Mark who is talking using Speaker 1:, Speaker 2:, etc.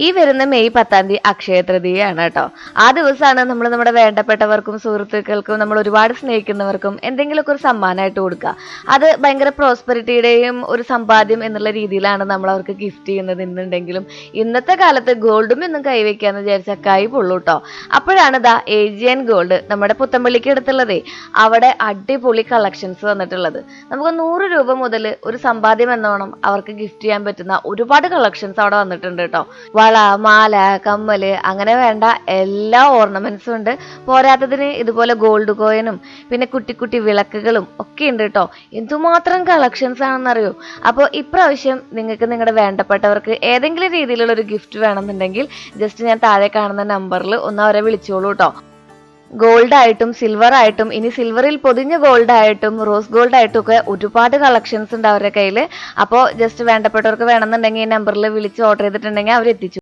Speaker 1: ഈ വരുന്ന മെയ് 10 അക്ഷയ തൃതീയയാണ് കേട്ടോ. ആ ദിവസമാണ് നമ്മൾ നമ്മുടെ വേണ്ടപ്പെട്ടവർക്കും സുഹൃത്തുക്കൾക്കും നമ്മൾ ഒരുപാട് സ്നേഹിക്കുന്നവർക്കും എന്തെങ്കിലുമൊക്കെ ഒരു സമ്മാനമായിട്ട് കൊടുക്കുക. അത് ഭയങ്കര പ്രോസ്പെരിറ്റിയുടെയും ഒരു സമ്പാദ്യം എന്നുള്ള രീതിയിലാണ് നമ്മൾ അവർക്ക് ഗിഫ്റ്റ് ചെയ്യുന്നത് എന്നുണ്ടെങ്കിലും ഇന്നത്തെ കാലത്ത് ഗോൾഡും എന്നും കൈവയ്ക്കാന്ന് വിചാരിച്ചാൽ കൈ പൊള്ളൂ കേട്ടോ. അപ്പോഴാണ് ദാ ഏജിയൻ ഗോൾഡ് നമ്മുടെ പുത്തമ്പള്ളിക്ക് അടുത്തുള്ളതേ അവിടെ അടിപൊളി കളക്ഷൻസ് വന്നിട്ടുള്ളത്. നമുക്ക് 100 രൂപ മുതൽ ഒരു സമ്പാദ്യം എന്നോണം അവർക്ക് ഗിഫ്റ്റ് ചെയ്യാൻ പറ്റുന്ന ഒരുപാട് കളക്ഷൻസ് അവിടെ വന്നിട്ടുണ്ട് കേട്ടോ. വള, മാല, കമ്മല് അങ്ങനെ വേണ്ട എല്ലാ ഓർണമെന്റ്സും ഉണ്ട്. പോരാത്തതിന് ഇതുപോലെ ഗോൾഡ് കോയിനും പിന്നെ കുട്ടി കുട്ടി വിളക്കുകളും ഒക്കെ ഉണ്ട് കേട്ടോ. എന്തുമാത്രം കളക്ഷൻസ് ആണെന്നറിയോ. അപ്പോൾ ഇപ്രാവശ്യം നിങ്ങൾക്ക് നിങ്ങളുടെ വേണ്ടപ്പെട്ടവർക്ക് ഏതെങ്കിലും രീതിയിലുള്ള ഒരു ഗിഫ്റ്റ് വേണമെന്നുണ്ടെങ്കിൽ ജസ്റ്റ് ഞാൻ താഴെ കാണുന്ന നമ്പറിൽ ഒന്ന് അവരെ വിളിച്ചോളൂ കേട്ടോ. ഗോൾഡ് ആയിട്ടും സിൽവർ ആയിട്ടും ഇനി സിൽവറിൽ പൊതിഞ്ഞ ഗോൾഡ് ആയിട്ടും റോസ് ഗോൾഡ് ആയിട്ടും ഒക്കെ ഒരുപാട് കളക്ഷൻസ് ഉണ്ട് അവരുടെ കയ്യിൽ. അപ്പോൾ ജസ്റ്റ് വേണ്ടപ്പെട്ടവർക്ക് വേണമെന്നുണ്ടെങ്കിൽ ഈ നമ്പറിൽ വിളിച്ച് ഓർഡർ ചെയ്തിട്ടുണ്ടെങ്കിൽ അവർ എത്തിച്ചു.